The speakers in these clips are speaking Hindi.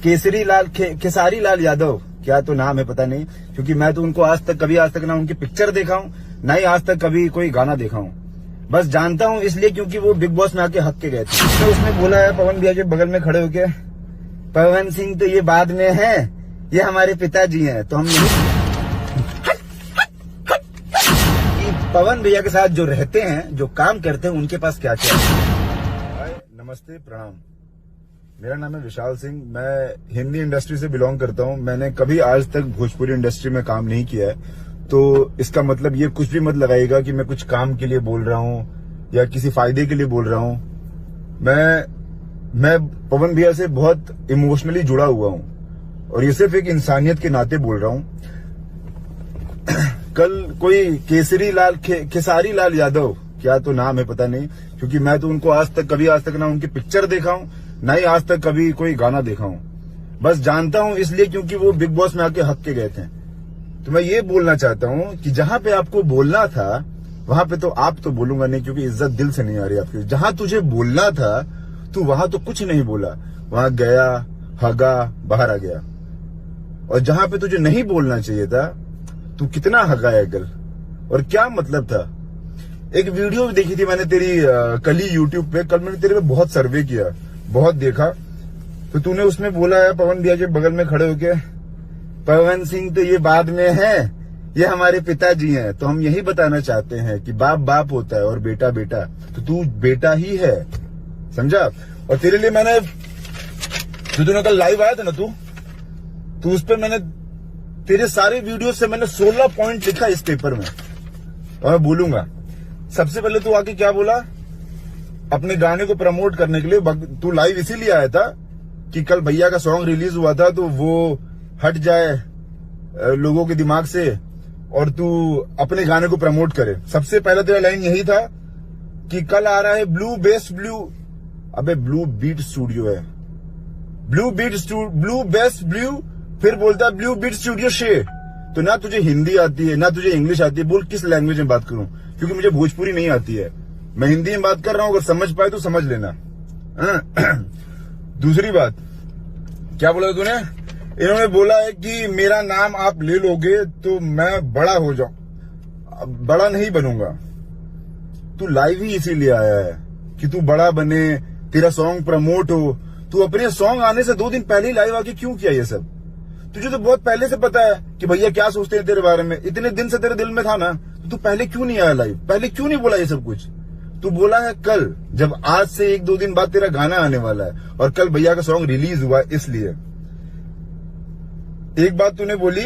केसरी लाल खेसारी लाल यादव, क्या तो नाम है पता नहीं, क्योंकि मैं तो उनको आज तक ना उनकी पिक्चर देखा हूँ, ना ही आज तक कभी कोई गाना देखा हूँ। बस जानता हूँ इसलिए क्योंकि वो बिग बॉस में आके हक के गए थे। तो उसने बोला है पवन भैया के बगल में खड़े होके, पवन सिंह तो ये बाद में है, ये हमारे पिताजी हैं। तो हम पवन भैया के साथ जो रहते हैं, जो काम करते हैं, उनके पास क्या क्या है। नमस्ते, प्रणाम। मेरा नाम है विशाल सिंह। मैं हिंदी इंडस्ट्री से बिलोंग करता हूं। मैंने कभी आज तक भोजपुरी इंडस्ट्री में काम नहीं किया है, तो इसका मतलब ये कुछ भी मत लगाइएगा कि मैं कुछ काम के लिए बोल रहा हूं या किसी फायदे के लिए बोल रहा हूं। मैं पवन भैया से बहुत इमोशनली जुड़ा हुआ हूं और ये सिर्फ एक इंसानियत के नाते बोल रहा हूं। कल कोई खेसारी लाल यादव, क्या तो नाम है पता नहीं, क्योंकि मैं तो उनको आज तक ना उनकी पिक्चर देखा हूं, ना ही आज तक कभी कोई गाना देखा हूं। बस जानता हूं इसलिए क्योंकि वो बिग बॉस में आके हक के गए थे। तो मैं ये बोलना चाहता हूं कि जहां पे आपको बोलना था वहां पे तो आप तो बोलूंगा नहीं, क्योंकि इज्जत दिल से नहीं आ रही आपकी। जहां तुझे बोलना था तू वहां तो कुछ नहीं बोला, वहां गया, हगा, बाहर आ गया। और जहां पे तुझे नहीं बोलना चाहिए था, तू कितना हगाया कल, और क्या मतलब था। एक वीडियो देखी थी मैंने तेरी कल ही यूट्यूब पे। कल मैंने तेरे पे बहुत सर्वे किया, बहुत देखा, तो तूने उसमें बोला है पवन भैया के बगल में खड़े होके, पवन सिंह तो ये बाद में है, ये हमारे पिताजी हैं। तो हम यही बताना चाहते हैं कि बाप बाप होता है और बेटा बेटा, तो तू बेटा ही है, समझा। और तेरे लिए मैंने, जो तूने कल लाइव आया था ना, तू उस पर मैंने तेरे सारे वीडियो से मैंने 16 पॉइंट लिखा इस पेपर में, और मैं बोलूंगा। सबसे पहले तू आके क्या बोला, अपने गाने को प्रमोट करने के लिए तू लाइव इसीलिए आया था कि कल भैया का सॉन्ग रिलीज हुआ था, तो वो हट जाए लोगों के दिमाग से और तू अपने गाने को प्रमोट करे। सबसे पहला तेरा लाइन यही था कि कल आ रहा है ब्लू बीट स्टूडियो है, ब्लू बेस्ट ब्लू, फिर बोलता है ब्लू बीट स्टूडियो शे। तो ना तुझे हिंदी आती है, ना तुझे इंग्लिश आती है, बोल किस लैंग्वेज में बात करूं, क्योंकि मुझे भोजपुरी नहीं आती है। मैं हिंदी में बात कर रहा हूं, अगर समझ पाए तो समझ लेना। दूसरी बात, क्या बोला तूने, इन्होंने बोला है कि मेरा नाम आप ले लोगे तो मैं बड़ा हो जाऊं। बड़ा नहीं बनूंगा। तू लाइव ही इसीलिए आया है कि तू बड़ा बने, तेरा सॉन्ग प्रमोट हो। तू अपने सॉन्ग आने से 2 दिन पहले ही लाइव आके क्यों किया ये सब? तुझे तो बहुत पहले से पता है कि भैया क्या सोचते हैं तेरे बारे में। इतने दिन से तेरे दिल में था ना, तो तू पहले क्यों नहीं आया लाइव? पहले क्यों नहीं बोला ये सब कुछ? तू बोला है कल, जब आज से 1-2 दिन बाद तेरा गाना आने वाला है, और कल भैया का सॉन्ग रिलीज हुआ इसलिए। एक बात तूने बोली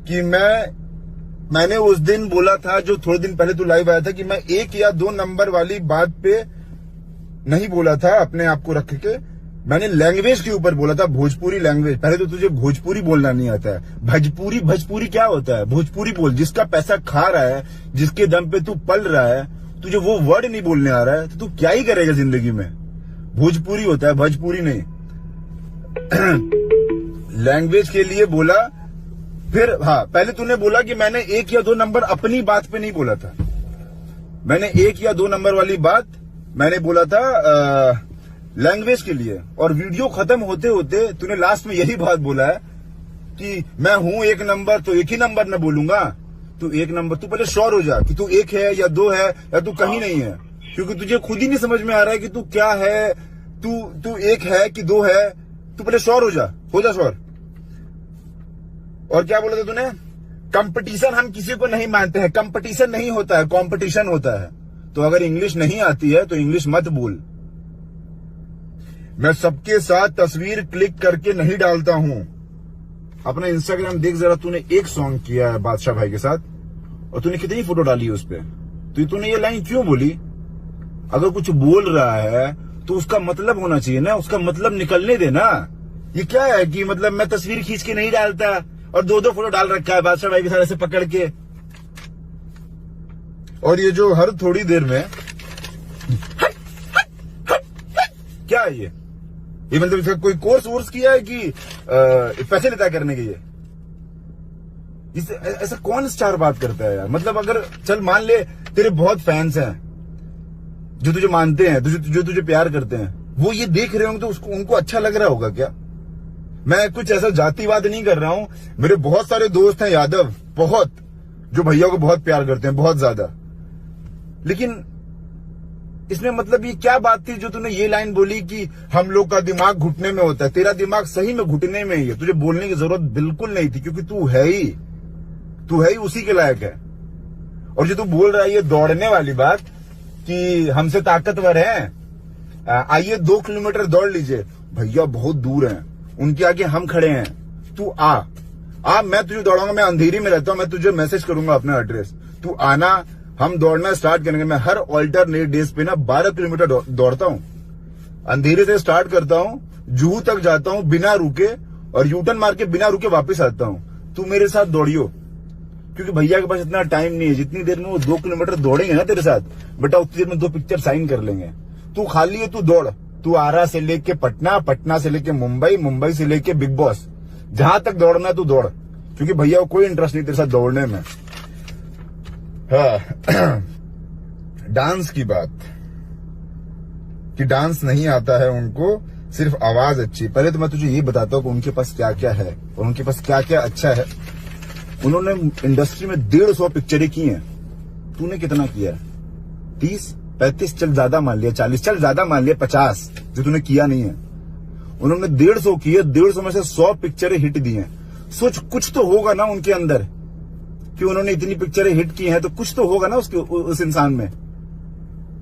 कि मैंने उस दिन बोला था, जो थोड़े दिन पहले तू लाइव आया था, कि मैं 1 या 2 नंबर वाली बात पे नहीं बोला था अपने आप को रख के। मैंने लैंग्वेज के ऊपर बोला था, भोजपुरी लैंग्वेज। पहले तो तुझे भोजपुरी बोलना नहीं आता है। भोजपुरी क्या होता है? भोजपुरी बोल। जिसका पैसा खा रहा है, जिसके दम पे तू पल रहा है, तुझे वो वर्ड नहीं बोलने आ रहा है, तो तू क्या ही करेगा जिंदगी में? भोजपुरी होता है, भोजपुरी नहीं। लैंग्वेज के लिए बोला। फिर हाँ, पहले तूने बोला कि मैंने 1 या 2 नंबर अपनी बात पे नहीं बोला था। मैंने 1 या 2 नंबर वाली बात मैंने बोला था लैंग्वेज के लिए। और वीडियो खत्म होते होते तूने लास्ट में यही बात बोला है कि मैं हूं 1 नंबर, तो 1 ही नंबर न बोलूंगा। तू 1 नंबर, तू पहले श्योर हो जा कि तू 1 है या 2 है या तू कहीं नहीं है, क्योंकि तुझे खुद ही नहीं समझ में आ रहा है कि तू क्या है। तू 1 है कि 2 है? तू पहले श्योर हो जा श्योर। और क्या बोला था तूने? कंपटीशन हम किसी को नहीं मानते हैं, कंपटीशन नहीं होता है, कंपटीशन होता है। तो अगर इंग्लिश नहीं आती है तो इंग्लिश मत बोल। मैं सबके साथ तस्वीर क्लिक करके नहीं डालता हूं। अपना इंस्टाग्राम देख जरा, तूने एक सॉन्ग किया है बादशाह भाई के साथ, और तूने कितनी फोटो डाली है उस पर। तो तूने ये लाइन क्यों बोली? अगर कुछ बोल रहा है तो उसका मतलब होना चाहिए ना, उसका मतलब निकलने देना। ये क्या है कि मतलब मैं तस्वीर खींच के नहीं डालता, और 2-2 फोटो डाल रखा है बादशाह भाई के साथ ऐसे पकड़ के। और ये जो हर थोड़ी देर में क्या है ये मतलब इसका कोई कोर्स किया है कि पैसे लेता करने के? ये ऐसा कौन स्टार बात करता है यार? मतलब अगर चल मान ले तेरे बहुत फैंस हैं जो तुझे मानते हैं, जो तुझे प्यार करते हैं, वो ये देख रहे होंगे तो उनको अच्छा लग रहा होगा क्या? मैं कुछ ऐसा जातिवाद नहीं कर रहा हूं। मेरे बहुत सारे दोस्त हैं यादव, बहुत, जो भैया को बहुत प्यार करते हैं, बहुत ज्यादा। लेकिन इसमें मतलब ये क्या बात थी जो तूने ये लाइन बोली कि हम लोग का दिमाग घुटने में होता है? तेरा दिमाग सही में घुटने में ही है, तुझे बोलने की जरूरत बिल्कुल नहीं थी, क्योंकि तू है ही उसी के लायक है। और जो तू बोल रहा है ये दौड़ने वाली बात कि हमसे ताकतवर है, आइए 2 किलोमीटर दौड़ लीजिए, भैया बहुत दूर हैं, उनके आगे हम खड़े हैं। तू आ, मैं तुझे दौड़ाऊंगा। मैं अंधेरी में रहता हूं, मैं तुझे मैसेज करूंगा अपना एड्रेस, तू आना, हम दौड़ना स्टार्ट करेंगे। मैं हर ऑल्टरनेट डेज पे ना 12 किलोमीटर दौड़ता हूं। अंधेरे से स्टार्ट करता हूं, जुहू तक जाता हूं बिना रुके, और यूटर्न मार के बिना रुके वापस आता हूं। तू मेरे साथ दौड़ियो, क्योंकि भैया के पास इतना टाइम नहीं है। जितनी देर में वो 2 किलोमीटर दौड़ेंगे ना तेरे साथ, बेटा उतनी देर में 2 पिक्चर साइन कर लेंगे। तू खाली है, तू दौड़। तू आरा से लेके पटना, पटना से लेके मुंबई, मुंबई से लेके बिग बॉस, जहां तक दौड़ना है तू दौड़, क्योंकि भैया को कोई इंटरेस्ट नहीं तेरे साथ दौड़ने में। हाँ डांस की बात, कि डांस नहीं आता है उनको, सिर्फ आवाज अच्छी। पहले तो मैं तुझे ये बताता हूँ कि उनके पास क्या क्या है और उनके पास क्या क्या अच्छा है। उन्होंने इंडस्ट्री में 150 पिक्चरें की हैं। तूने कितना किया है? 30, 35, चल ज्यादा मान लिया, 40, चल ज्यादा मान लिया 50, जो तूने किया नहीं है। उन्होंने 150 की है, 150 में से 100 पिक्चरें हिट दी हैं। सोच, कुछ तो होगा ना उनके अंदर कि उन्होंने इतनी पिक्चरें हिट की हैं, तो कुछ तो होगा ना उस इंसान में।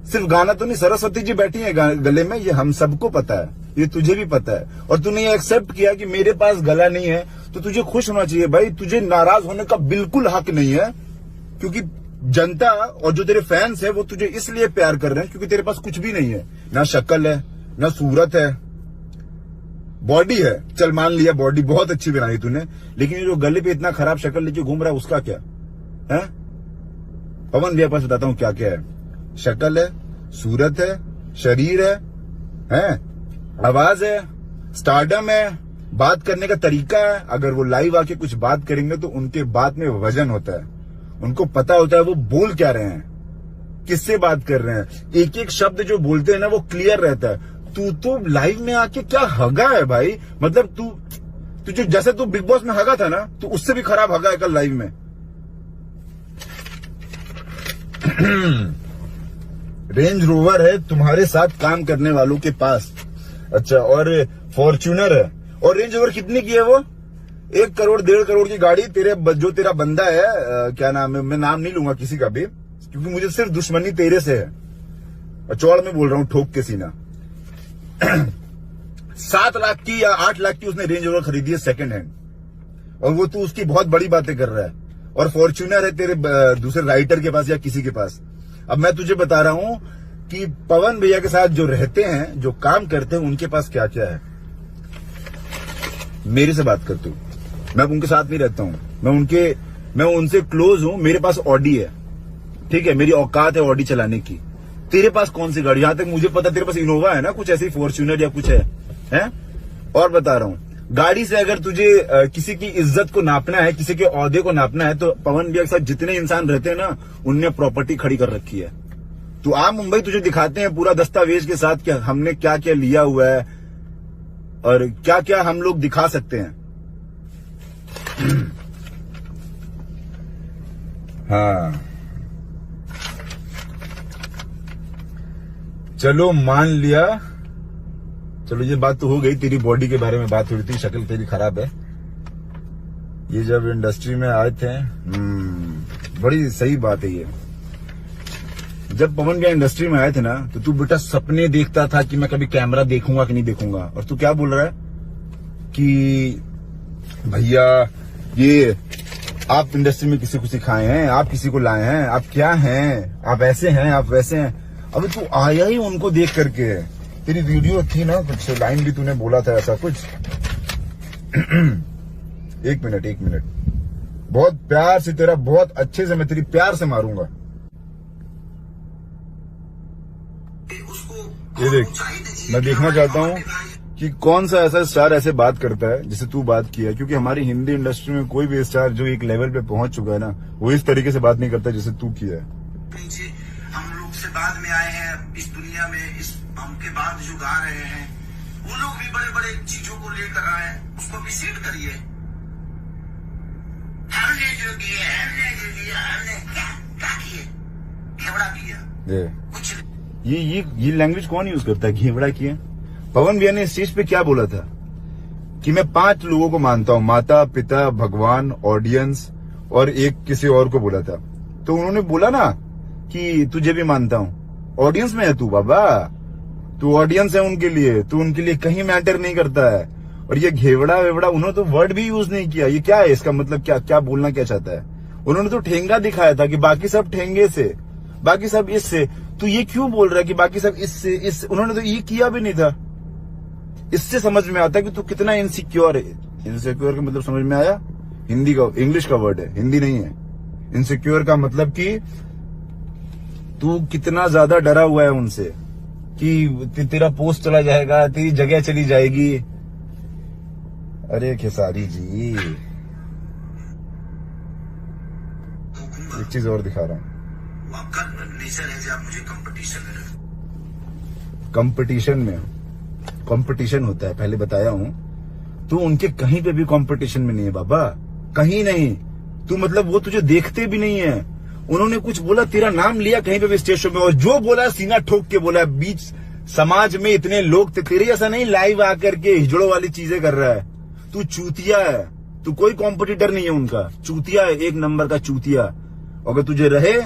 सिर्फ गाना तो नहीं, सरस्वती जी बैठी है गले में, ये हम सबको पता है, ये तुझे भी पता है। और तूने ये एक्सेप्ट किया कि मेरे पास गला नहीं है, तो तुझे खुश होना चाहिए भाई। तुझे नाराज होने का बिल्कुल हक नहीं है, क्योंकि जनता और जो तेरे फैंस है वो तुझे इसलिए प्यार कर रहे हैं क्योंकि तेरे पास कुछ भी नहीं है। ना शक्ल है, ना सूरत है, बॉडी है, चल मान लिया बॉडी बहुत अच्छी बनाई तूने, लेकिन ये जो गले पे इतना खराब शक्ल लेके घूम रहा है उसका क्या है? पवन भैया पास बताता हूं क्या क्या है। शक्ल है, सूरत है, शरीर है, आवाज है, स्टारडम है, बात करने का तरीका है। अगर वो लाइव आके कुछ बात करेंगे तो उनके बात में वजन होता है, उनको पता होता है वो बोल क्या रहे हैं, किससे बात कर रहे हैं। एक एक शब्द जो बोलते हैं ना वो क्लियर रहता है। तू तो लाइव में आके क्या हगा है भाई, मतलब तुझे जैसे तू बिग बॉस में हगा था ना, तो उससे भी खराब हगा है कल लाइव में। रेंज रोवर है तुम्हारे साथ काम करने वालों के पास, अच्छा, और फॉर्च्यूनर है। और रेंज रोवर कितनी की है वो? 1 करोड़ 1.5 करोड़ की गाड़ी। जो तेरा बंदा है, क्या नाम है, मैं नाम नहीं लूंगा किसी का भी, क्योंकि मुझे सिर्फ दुश्मनी तेरे से है, और चौड़ में बोल रहा हूं ठोक के सीना। 7 लाख की या 8 लाख की उसने रेंज रोवर खरीदी है सेकंड हैंड, और वो तू उसकी बहुत बड़ी बातें कर रहा है। और फॉर्च्यूनर है तेरे दूसरे राइटर के पास या किसी के पास। अब मैं तुझे बता रहा हूं कि पवन भैया के साथ जो रहते हैं, जो काम करते हैं, उनके पास क्या क्या है। मेरे से बात कर तू, मैं उनके साथ नहीं रहता हूं, मैं उनसे क्लोज हूं। मेरे पास ऑडी है, ठीक है, मेरी औकात है ऑडी चलाने की। तेरे पास कौन सी गाड़ी? यहां तक मुझे पता तेरे पास इनोवा है ना, कुछ ऐसी फॉर्च्यूनर या कुछ है? और बता रहा हूं, गाड़ी से अगर तुझे किसी की इज्जत को नापना है, किसी के ओहदे को नापना है, तो पवन भैया के साथ जितने इंसान रहते हैं ना, उनने प्रॉपर्टी खड़ी कर रखी है। तू आ मुंबई, तुझे दिखाते हैं पूरा दस्तावेज के साथ कि हमने क्या क्या लिया हुआ है और क्या क्या हम लोग दिखा सकते हैं। हाँ चलो मान लिया, चलो ये बात तो हो गई, तेरी बॉडी के बारे में बात हो रही थी, शक्ल तेरी खराब है। ये जब इंडस्ट्री में आए थे, बड़ी सही बात है ये। जब पवन भैया इंडस्ट्री में आए थे ना, तो तू बेटा सपने देखता था कि मैं कभी कैमरा देखूंगा कि नहीं देखूंगा, और तू क्या बोल रहा है कि भैया ये आप इंडस्ट्री में किसी को सिखाए हैं, आप किसी को लाए हैं, आप क्या हैं, आप ऐसे हैं, आप वैसे हैं। अभी तू आया ही उनको देख करके। तेरी वीडियो थी ना, कुछ लाइन भी तूने बोला था ऐसा कुछ। एक मिनट, बहुत प्यार से तेरा, बहुत अच्छे से मैं तेरी प्यार से मारूंगा। ये देख, मैं देखना चाहता हूँ कि कौन सा ऐसा स्टार ऐसे बात करता है जैसे तू बात किया है, क्योंकि हमारी हिंदी इंडस्ट्री में कोई भी स्टार जो एक लेवल पे पहुंच चुका है ना, वो इस तरीके से बात नहीं करता जैसे तू किया है। हम लोग से बाद में आए हैं इस दुनिया में, इस हम के बाद जो गा रहे हैं, वो लोग भी बड़े बड़े चीजों को लेकर आए, उसको अप्रिशिएट करिए। हमने जो किया, हमने क्या किए? घेवड़ा किया, कुछ ये लैंग्वेज कौन यूज करता है? घेवड़ा किया। पवन भैया ने इस चीज पे क्या बोला था कि मैं 5 लोगों को मानता हूं, माता पिता भगवान ऑडियंस और एक किसी और को बोला था। तो उन्होंने बोला ना कि तुझे भी मानता हूं। ऑडियंस में है तू बाबा, तू ऑडियंस है उनके लिए, तू उनके लिए कहीं मैटर नहीं करता है। और ये घेवड़ा वेवड़ा उन्होंने तो वर्ड भी यूज नहीं किया। ये क्या है, इसका मतलब क्या क्या बोलना क्या चाहता है? उन्होंने तो ठेंगा दिखाया था कि बाकी सब ठेंगे से, बाकी सब इससे। तो ये क्यों बोल रहा है कि बाकी सब इससे इस? उन्होंने तो ये किया भी नहीं था। इससे समझ में आता है कि तू कितना इनसिक्योर है। इनसिक्योर का मतलब समझ में आया? हिंदी का, इंग्लिश का वर्ड है, हिंदी नहीं है। इनसिक्योर का मतलब कि तू कितना ज्यादा डरा हुआ है उनसे कि तेरा पोस्ट चला जाएगा, तेरी जगह चली जाएगी। अरे खेसारी जी, एक चीज और दिखा रहा हूं। आपका नेचर है जो आप मुझे कंपटीशन होता है, पहले बताया हूं। तू उनके कहीं पे भी कंपटीशन में नहीं है बाबा, कहीं नहीं। तू मतलब वो तुझे देखते भी नहीं है। उन्होंने कुछ बोला, तेरा नाम लिया कहीं पे भी स्टेज शो में, और जो बोला सीना ठोक के बोला। बीच समाज में इतने लोग थे, तेरे जैसा नहीं लाइव आकर के हिजड़ों वाली चीजें कर रहा है। तू चूतिया है, तू कोई कॉम्पिटिटर नहीं है उनका। चूतिया है, 1 नंबर का चूतिया। अगर तुझे रहे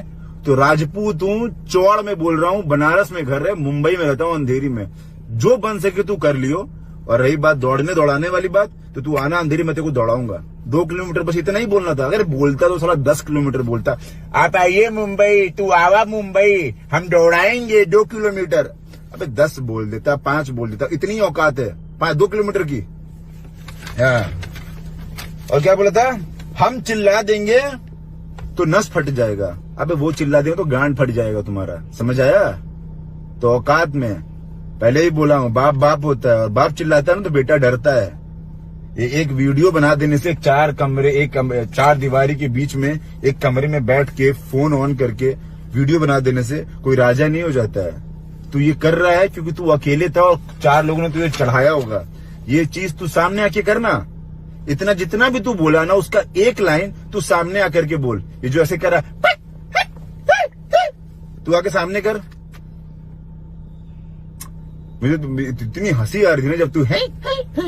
तो राजपूत हूं, चौड़ में बोल रहा हूं, बनारस में घर है, मुंबई में रहता हूं, अंधेरी में। जो बन सके तू कर लियो। और रही बात दौड़ाने वाली बात, तो तू आना अंधेरी में, तेरे को दौड़ाऊंगा 2 किलोमीटर, बस इतना ही बोलना था। अगर बोलता तो साला 10 किलोमीटर बोलता। आप आइए मुंबई, तू आवा मुंबई, हम दौड़ाएंगे 2 किलोमीटर। अबे 10 बोल देता, 5 बोल देता, इतनी औकात है 2 किलोमीटर की। हाँ। और क्या बोला था? हम चिल्ला देंगे तो नस फट जाएगा। अबे वो चिल्ला देंगे तो गांड फट जाएगा तुम्हारा, समझ आया? तो औकात में पहले ही बोला हूं, बाप बाप होता है, और बाप चिल्लाता है ना तो बेटा डरता है। ये एक वीडियो बना देने से 4 दीवारी के बीच में एक कमरे में बैठ के फोन ऑन करके वीडियो बना देने से कोई राजा नहीं हो जाता है। तू ये कर रहा है क्योंकि तू अकेले था और 4 लोगों ने तुझे चढ़ाया होगा। ये चीज तू सामने आके करना। इतना जितना भी तू बोला ना, उसका एक लाइन तू सामने आकर के बोल। ये जो ऐसे कर रहा है, तू आके सामने कर। मुझे तो इतनी हंसी आ रही थी ना जब तू है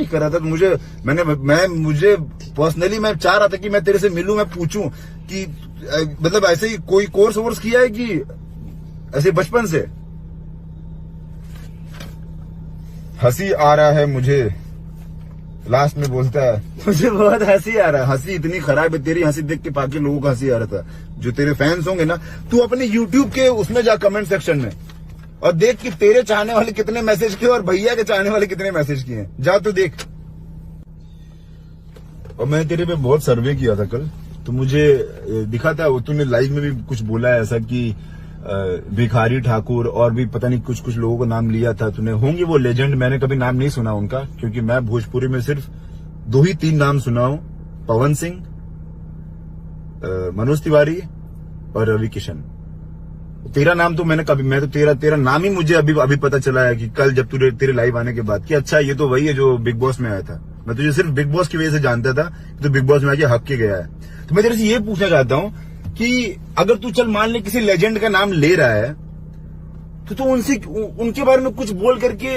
कर रहा था। तो मुझे पर्सनली मैं चाह रहा था कि मैं तेरे से मिलूं, मैं पूछूं कि मतलब ऐसे ही कोई कोर्स वोर्स किया है कि ऐसे बचपन से? हंसी आ रहा है मुझे, लास्ट में बोलता है। मुझे बहुत हंसी आ रहा है। हंसी इतनी खराब है तेरी, हंसी देख के बाकी लोगों को हंसी आ रहा था। जो तेरे फैंस होंगे ना, तू अपने YouTube के उसमें जा, कमेंट सेक्शन में, और देख कि तेरे चाहने वाले कितने मैसेज किए और भैया के चाहने वाले कितने मैसेज किए हैं। जा तो देख। और मैं तेरे पे बहुत सर्वे किया था कल, तो मुझे दिखा था, तूने लाइव में भी कुछ बोला है ऐसा कि भिखारी ठाकुर और भी पता नहीं कुछ लोगों का नाम लिया था तूने। होंगे वो लेजेंड, मैंने कभी नाम नहीं सुना उनका, क्योंकि मैं भोजपुरी में सिर्फ 2 ही 3 नाम सुना हूं, पवन सिंह, मनोज तिवारी और रवि किशन। तेरा नाम तो मैं तो तेरा नाम ही मुझे अभी पता चला है कि कल जब तेरे लाइव आने के बाद, कि अच्छा ये तो वही है जो बिग बॉस में आया था। मैं तुझे सिर्फ बिग बॉस की वजह से जानता था, तो बिग बॉस में आके हक के गया है। तो मैं तेरे से ये पूछना चाहता हूं कि अगर तू चल मान ले किसी लेजेंड का नाम ले रहा है, तो तू उनके बारे में कुछ बोल करके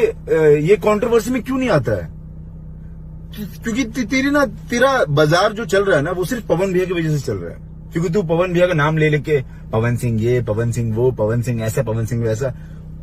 ये कंट्रोवर्सी में क्यों नहीं आता है? क्योंकि तेरा बाजार जो चल रहा है ना, वो सिर्फ पवन भैया की वजह से चल रहा है। क्योंकि तू पवन भैया का नाम ले लेके, पवन सिंह ये, पवन सिंह वो, पवन सिंह ऐसा, पवन सिंह वैसा,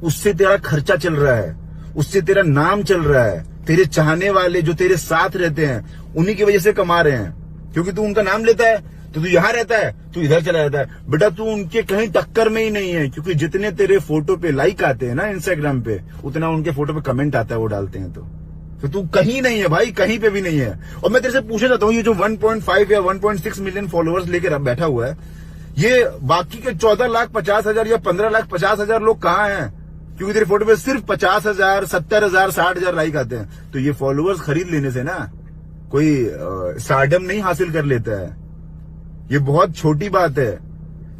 उससे तेरा खर्चा चल रहा है, उससे तेरा नाम चल रहा है। तेरे चाहने वाले जो तेरे साथ रहते हैं, उन्हीं की वजह से कमा रहे हैं। क्योंकि तू उनका नाम लेता है तो तू यहां रहता है, तू इधर चला जाता है। बेटा तू उनके कहीं टक्कर में ही नहीं है, क्योंकि जितने तेरे फोटो पे लाइक आते हैं ना इंस्टाग्राम पे, उतना उनके फोटो पे कमेंट आता है, वो डालते हैं। तो तू कहीं नहीं है भाई, कहीं पे भी नहीं है। और मैं तेरे से पूछना चाहता हूँ, ये जो 1.5 या 1.6 मिलियन फॉलोअर्स लेकर बैठा हुआ है, ये बाकी के 14,50,000 या 15,50,000 लोग कहाँ हैं? क्योंकि तेरे फोटो पे सिर्फ 50,000, 70,000, 60,000 लाइक आते हैं। तो ये फॉलोअर्स खरीद लेने से ना कोई स्टारडम नहीं हासिल कर लेता है। ये बहुत छोटी बात है।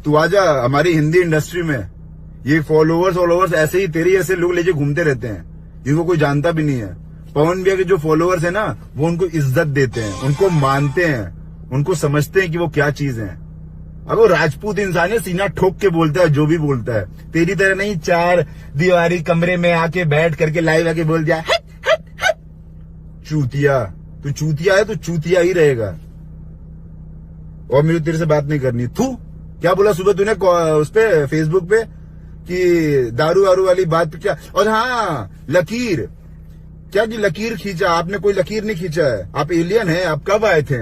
तू आजा हमारी हिंदी इंडस्ट्री में, ये फॉलोअर्स ऐसे ही तेरे ऐसे लोग लेके घूमते रहते हैं, जिनको कोई जानता भी नहीं है। पवन भैया के जो फॉलोअर्स है ना, वो उनको इज्जत देते हैं, उनको मानते हैं, उनको समझते हैं कि वो क्या चीज है। अब वो राजपूत इंसान है, सीना ठोक के बोलता है जो भी बोलता है। तेरी तरह नहीं 4 दीवारी कमरे में आके बैठ करके लाइव आके बोल दिया चूतिया। तू चूतिया है तो चूतिया ही रहेगा। और मुझे तेरे से बात नहीं करनी। तू क्या बोला सुबह तूने उस पे फेसबुक पे कि दारू वारू वाली बात पे क्या? और हाँ, लकीर क्या की लकीर खींचा आपने? कोई लकीर नहीं खींचा है। आप एलियन हैं। आप कब आए थे?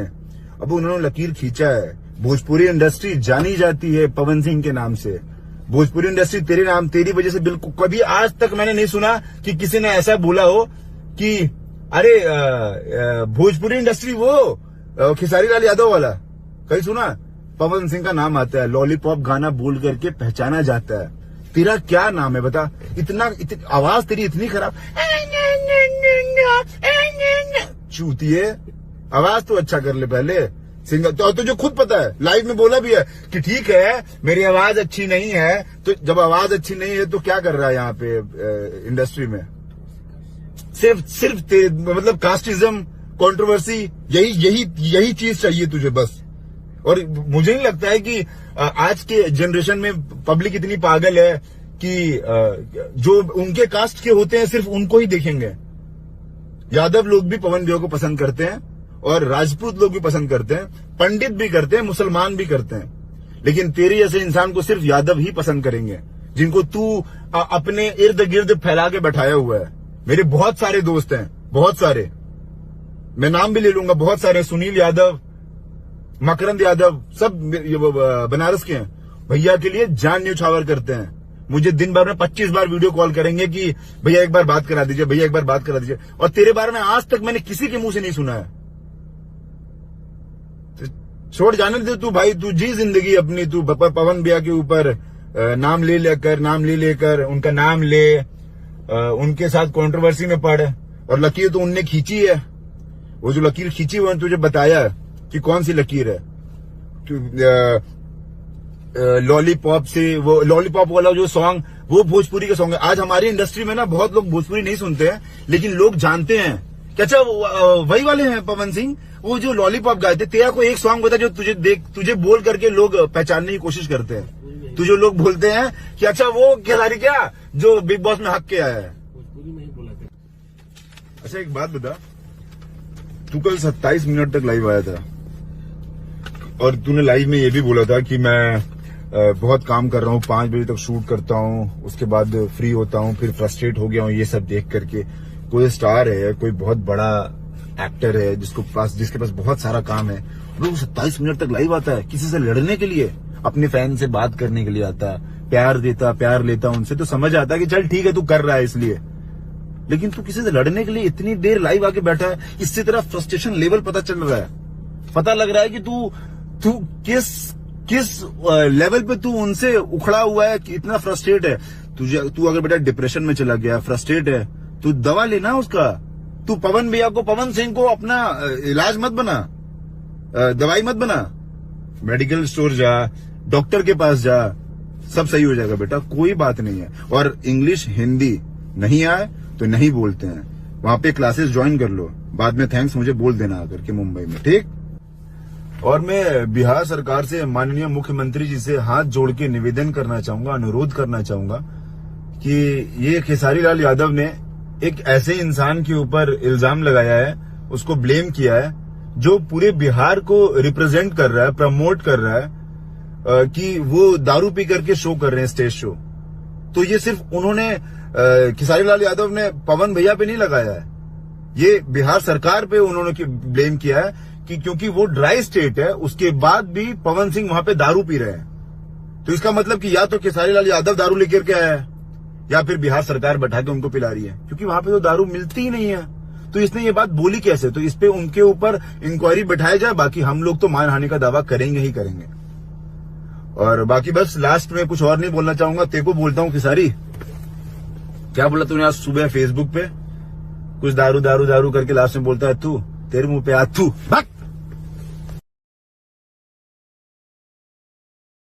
अब उन्होंने लकीर खींचा है। भोजपुरी इंडस्ट्री जानी जाती है पवन सिंह के नाम से। भोजपुरी इंडस्ट्री तेरे नाम, तेरी वजह से बिल्कुल कभी आज तक मैंने नहीं सुना कि किसी ने ऐसा बोला हो कि अरे भोजपुरी इंडस्ट्री वो खेसारी लाल यादव वाला। कहीं सुना? पवन सिंह का नाम आता है। लॉलीपॉप गाना बोल करके पहचाना जाता है। तेरा क्या नाम है बता? आवाज तेरी इतनी खराब, चूतिए। आवाज तो अच्छा कर ले पहले। सिंगर तो तुझे खुद पता है, लाइव में बोला भी है कि ठीक है मेरी आवाज अच्छी नहीं है। तो जब आवाज अच्छी नहीं है तो क्या कर रहा है यहाँ पे इंडस्ट्री में? सिर्फ मतलब कास्टिज्म, कंट्रोवर्सी, यही चीज चाहिए तुझे बस। और मुझे नहीं लगता है कि आज के जनरेशन में पब्लिक इतनी पागल है कि जो उनके कास्ट के होते हैं सिर्फ उनको ही देखेंगे। यादव लोग भी पवन भैया को पसंद करते हैं और राजपूत लोग भी पसंद करते हैं, पंडित भी करते हैं, मुसलमान भी करते हैं। लेकिन तेरे जैसे इंसान को सिर्फ यादव ही पसंद करेंगे, जिनको तू अपने इर्द गिर्द फैला के बैठाया हुआ है। मेरे बहुत सारे दोस्त हैं, बहुत सारे, मैं नाम भी ले लूंगा, बहुत सारे। सुनील यादव, मकरंद यादव, सब बनारस के हैं। भैया के लिए जान न्यौछावर करते हैं। मुझे दिन भर में 25 बार वीडियो कॉल करेंगे कि भैया एक बार बात करा दीजिए, भैया एक बार बात करा दीजिए। और तेरे बारे में आज तक मैंने किसी के मुंह से नहीं सुना है। तो छोड़ जाने दे तू भाई, तू जी जिंदगी अपनी। तू पवन भैया के ऊपर नाम ले लेकर उनका नाम ले, उनके साथ कंट्रोवर्सी में पड़। और लकीर तो उनने खींची है। वो जो लकीर खींची वो तुझे बताया कि कौन सी लकीर है। लॉलीपॉप से, वो लॉलीपॉप वाला जो सॉन्ग, वो भोजपुरी का सॉन्ग है। आज हमारी इंडस्ट्री में ना बहुत लोग भोजपुरी नहीं सुनते हैं, लेकिन लोग जानते हैं कि अच्छा वही वाले हैं पवन सिंह, वो जो लॉलीपॉप गाए थे। तेरा कोई एक सॉन्ग बता जो तुझे बोल करके लोग पहचानने की कोशिश करते हैं। तुझे लोग बोलते हैं कि अच्छा वो खेसारी क्या जो बिग बॉस में हक के आया है। अच्छा एक बात बता, तू कल 27 मिनट तक लाइव आया था और तूने लाइव में ये भी बोला था कि मैं बहुत काम कर रहा हूँ, 5 बजे तक शूट करता हूँ, उसके बाद फ्री होता हूँ, फिर फ्रस्ट्रेट हो गया हूँ ये सब देख करके। कोई स्टार है, कोई बहुत बड़ा एक्टर है जिसके पास बहुत सारा काम है, वो 27 मिनट तक लाइव आता है किसी से लड़ने के लिए, अपने फैन से बात करने के लिए आता है, प्यार लेता उनसे। तो समझ आता है कि चल ठीक है तू कर रहा है इसलिए। लेकिन तू किसी से लड़ने के लिए इतनी देर लाइव आके बैठा है, इससे तेरा फ्रस्ट्रेशन लेवल पता चल रहा है। पता लग रहा है कि तू किस लेवल पे तू उनसे उखड़ा हुआ है, कि इतना फ्रस्ट्रेट है। तू अगर बेटा डिप्रेशन में चला गया, फ्रस्ट्रेट है, तू दवा लेना उसका। तू पवन भैया को, पवन सिंह को अपना इलाज मत बना, दवाई मत बना। मेडिकल स्टोर जा, डॉक्टर के पास जा, सब सही हो जाएगा बेटा, कोई बात नहीं है। और इंग्लिश हिंदी नहीं आए तो नहीं बोलते हैं, वहां पे क्लासेस ज्वाइन कर लो, बाद में थैंक्स मुझे बोल देना आकर के मुंबई में, ठीक। और मैं बिहार सरकार से माननीय मुख्यमंत्री जी से हाथ जोड़ के निवेदन करना चाहूंगा, अनुरोध करना चाहूंगा कि ये खेसारी लाल यादव ने एक ऐसे इंसान के ऊपर इल्जाम लगाया है, उसको ब्लेम किया है, जो पूरे बिहार को रिप्रेजेंट कर रहा है, प्रमोट कर रहा है कि वो दारू पी करके शो कर रहे हैं, स्टेज शो। तो ये सिर्फ उन्होंने खेसारी लाल यादव ने पवन भैया पे नहीं लगाया है, ये बिहार सरकार पे उन्होंने ब्लेम किया है कि क्योंकि वो ड्राई स्टेट है, उसके बाद भी पवन सिंह वहां पे दारू पी रहे हैं। तो इसका मतलब कि या तो खेसारी लाल यादव दारू लेकर के आया है या फिर बिहार सरकार बैठा के उनको पिला रही है, क्योंकि वहां पे तो दारू मिलती ही नहीं है। तो इसने ये बात बोली कैसे? तो इस पे उनके ऊपर इंक्वायरी बैठाया जाए, बाकी हम लोग तो मानहानि का दावा करेंगे ही करेंगे। और बाकी बस लास्ट में कुछ और नहीं बोलना चाहूंगा, तेरे को बोलता हूँ खेसारी, क्या बोला तूने आज सुबह फेसबुक पे? कुछ दारू दारू दारू करके लास्ट में बोलता है तू, तेरे मुंह पे हाथ, तू भाग।